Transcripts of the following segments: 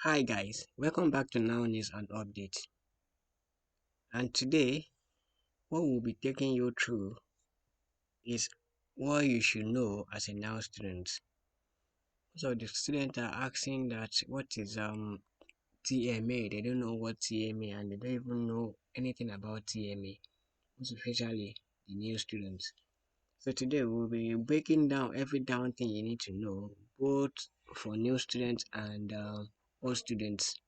Hi guys, welcome back to Now News and Update. And today, what we'll be taking you through is what you should know as a Now student. So the students are asking that what is TMA? They don't know what TMA and they don't even know anything about TMA, most especially the new students. So today we'll be breaking down every down thing you need to know, both for new students and old students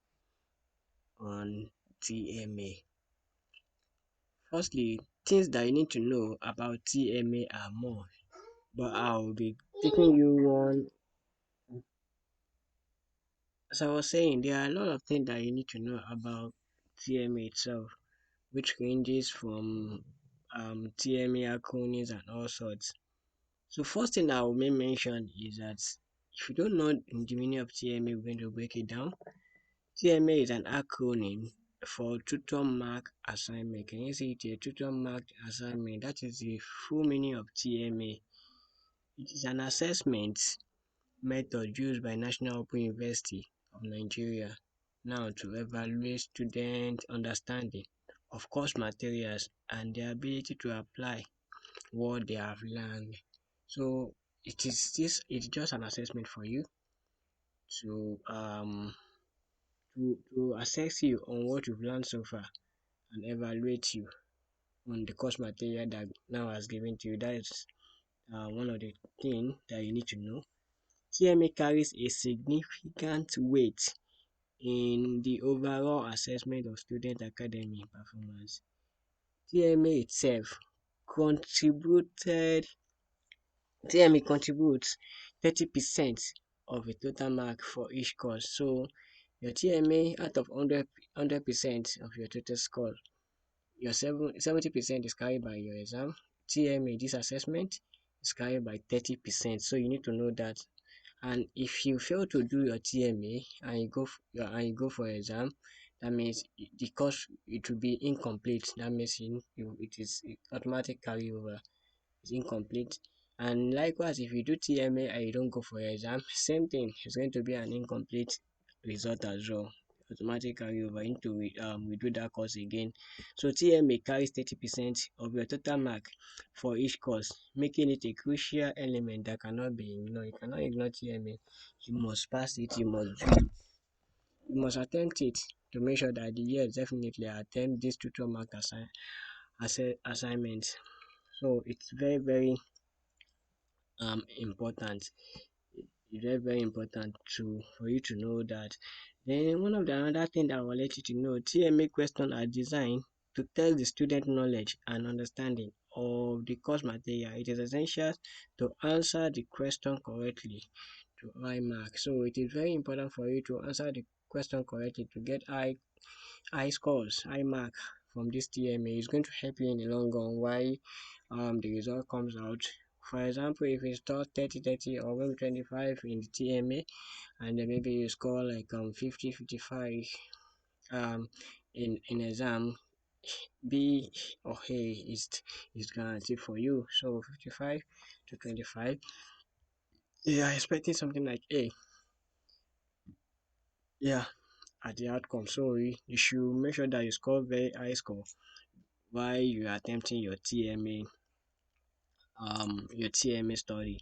on TMA. Firstly, things that you need to know about TMA are more, but I'll be taking you one. As I was saying, there are a lot of things that you need to know about TMA itself, which ranges from TMA acronyms and all sorts. So first thing I will mention is that if you don't know the meaning of TMA, we're going to break it down. TMA is an acronym for Tutor Mark Assignment. Can you see it here? Tutor Marked Assignment. That is the full meaning of TMA. It is an assessment method used by National Open University of Nigeria now to evaluate student understanding of course materials and their ability to apply what they have learned. So it's just an assessment for you to to assess you on what you've learned so far and evaluate you on the course material that now has given to you. That is one of the things that you need to know. TMA carries a significant weight in the overall assessment of student academic performance. TMA itself contributed TMA contributes 30% of the total mark for each course. So your TMA out of 100% of your total score, your 70% is carried by your exam. TMA, this assessment, is carried by 30%. So you need to know that. And if you fail to do your TMA and you go for exam, that means the course it will be incomplete. That means it is automatic carryover. It's incomplete. And likewise, if you do TMA and you don't go for your exam, same thing. It's going to be an incomplete result as well. Automatic carryover into we do that course again. So TMA carries 30% of your total mark for each course, making it a crucial element that cannot be ignored. You cannot ignore TMA. You must pass it, you must attempt it to make sure that the year definitely attempt this tutor mark assignment. So it's very important. It's very important to for you to know that. Then one of the another thing that I will let you to know, TMA questions are designed to test the student knowledge and understanding of the course material. It is essential to answer the question correctly to high mark. So it is very important for you to answer the question correctly to get high scores, high mark from this TMA. It's going to help you in the long run while the result comes out. For example, if you score 30 or maybe 25 in the TMA and then maybe you score like 50 55 um in exam, B or A is guaranteed for you. So 55 to 25, you are expecting something like A. Yeah, at the outcome. So you should make sure that you score very high score while you are attempting your TMA study.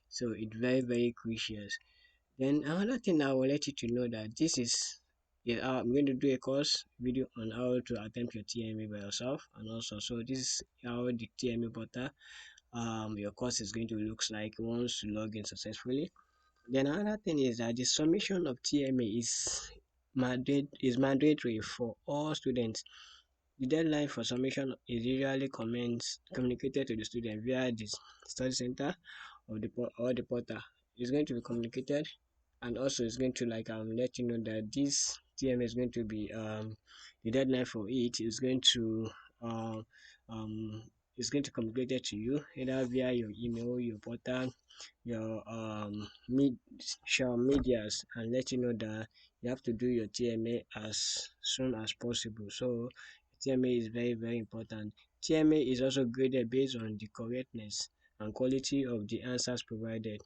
So it's very crucial. Then another thing I will let you to know that this is I'm going to do a course video on how to attempt your TMA by yourself, and also so this is how the TMA portal your course is going to looks like once you log in successfully. Then another thing is that the submission of TMA is mandatory for all students. The deadline for submission is usually communicated to the student via the study center or the portal. It's going to be communicated, and also it's going to like let you know that this TMA is going to be the deadline for it is going to um um is going to communicate to you either via your email, your portal, your social medias, and let you know that you have to do your TMA as soon as possible. So TMA is very important. TMA is also graded based on the correctness and quality of the answers provided.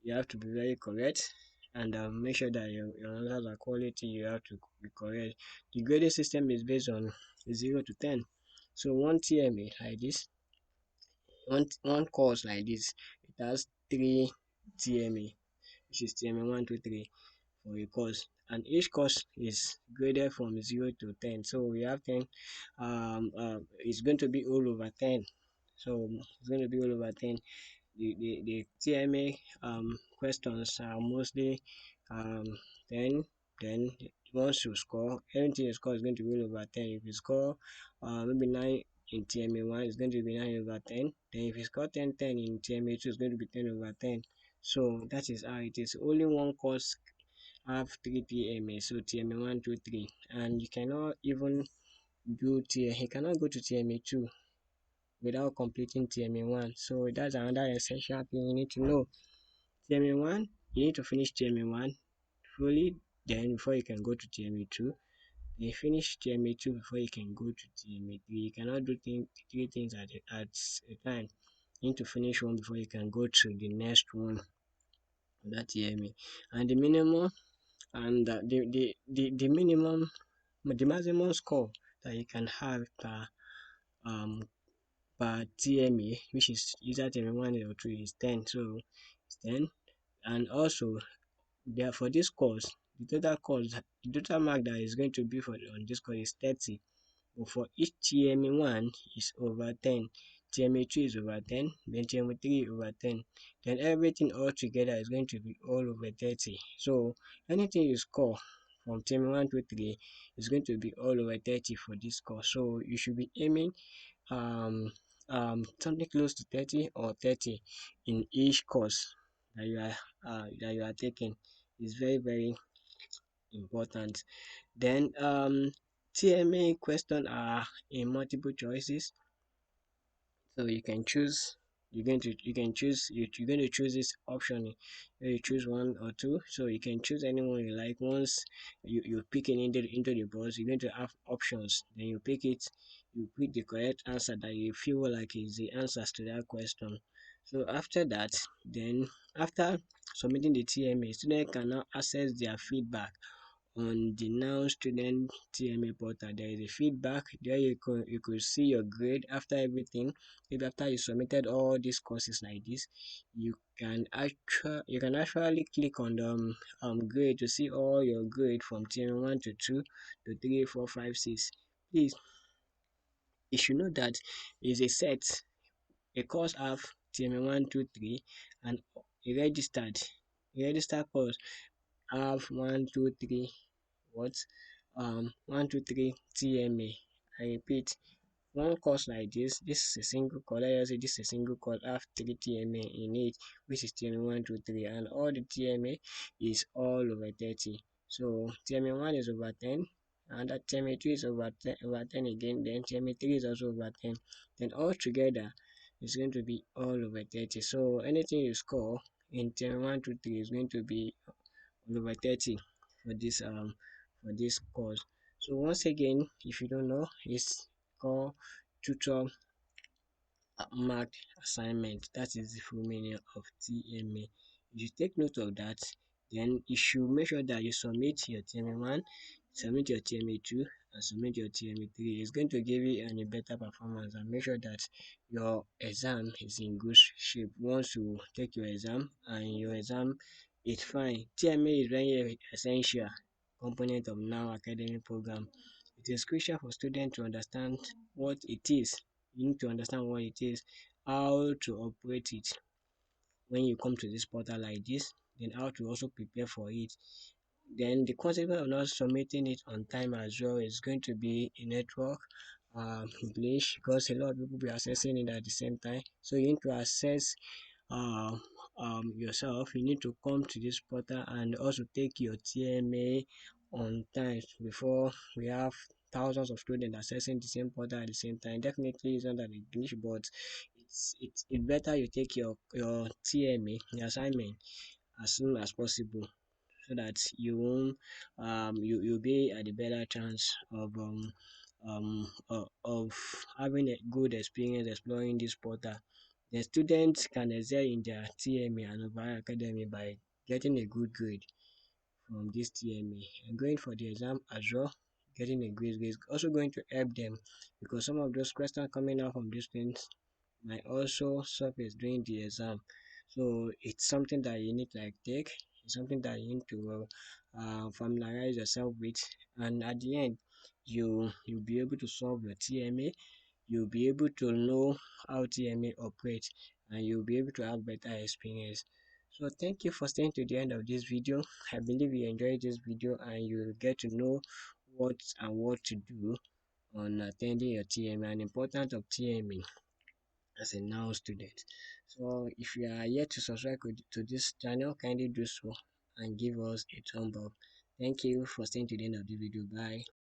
You have to be very correct and make sure that your answers are quality. You have to be correct. The grading system is based on 0 to 10. So one TMA like this, one course like this, it has three TMA, which is TMA 1, 2, 3 for a course, and each course is graded from 0 to 10. So we have 10. It's going to be all over 10. So it's going to be all over 10. The TMA questions are mostly um 10. Then once you score, anything you score is going to be all over 10. If you score maybe 9 in TMA 1, it's going to be 9 over 10. Then if you score 10 in TMA 2, it's going to be 10 over 10. So that is how it is. Only one course have 3 TMA, so TMA 1, 2, 3, and you cannot even do TMA. You cannot go to TMA 2 without completing TMA 1. So that's another essential thing you need to know. TMA 1, you need to finish TMA 1 fully, then before you can go to TMA 2. Then you finish TMA 2 before you can go to TMA 3. You cannot do three things at a time. You need to finish one before you can go to the next one, that TMA. And the minimum and the minimum, the maximum score that you can have um per TMA, which is either TMA 1 or 2, is 10. So it's 10. And also, there for this course, the total mark that is going to be for on this course is 30. But for each TMA 1 is over 10, TMA 2 is over 10, then TMA 3 over 10. Then everything all together is going to be all over 30. So anything you score from TMA 1 to 3 is going to be all over 30 for this course. So you should be aiming um something close to 30 or 30 in each course that you are taking. Is very very important. Then TMA question are in multiple choices, so you can choose. You're going to choose this option. You choose one or two, so you can choose anyone you like. Once you pick it into the box, you're going to have options. Then you pick it, you pick the correct answer that you feel like is the answers to that question. So after that, then after submitting the TMA, student can now access their feedback on the Now Student TMA portal. There is a feedback there. You could see your grade after everything. Maybe after you submitted all these courses like this, you can actually click on the grade to see all your grade from TMA 1 to 2 to 3, 4, 5, 6. Please, you should know that is a set. A course have TMA 1, 2, 3, and a registered course have 1, 2, 3, what 1, 2, 3 TMA. I repeat, one course like this is a single course. Let us say this is a single course have 3 TMA in it, which is TMA 1, 2, 3, and all the TMA is all over 30. So TMA 1 is over 10, and that TMA 2 is over 10 again, then TMA 3 is also over 10. Then all together is going to be all over 30. So anything you score in TMA 1, 2, 3 is going to be over 30 for this course. So once again, if you don't know, it's called tutor marked assignment. That is the full meaning of TMA. If you take note of that, then you should make sure that you submit your TMA 1, submit your TMA 2, and submit your TMA 3. It's going to give you a better performance, and make sure that your exam is in good shape. Once you take your exam and your exam is fine, TMA is very essential component of Now academic program. It is crucial for students to understand what it is. You need to understand what it is, how to operate it when you come to this portal like this, then how to also prepare for it. Then the consequence of not submitting it on time as well is going to be a network glitch, because a lot of people will be accessing it at the same time. So you need to access uh, yourself. You need to come to this portal and also take your TMA on time before we have thousands of students accessing the same portal at the same time. Definitely it's not a glitch, but it's better you take your TMA, your assignment, as soon as possible, so that you won't you'll be at the better chance of having a good experience exploring this portal. The students can excel in their TMA and overall academy by getting a good grade. from this TMA and going for the exam as well. Getting a grade is also going to help them because some of those questions coming out from these things might also surface during the exam. So it's something that you need to like take. It's something that you need to familiarize yourself with, and at the end, you'll be able to solve your TMA. You'll be able to know how TMA operates, and you'll be able to have better experience. So thank you for staying to the end of this video. I believe you enjoyed this video and you'll get to know what to do on attending your TMA and importance of TMA as a noun student. So if you are yet to subscribe to this channel, kindly do so and give us a thumb up. Thank you for staying to the end of the video. Bye.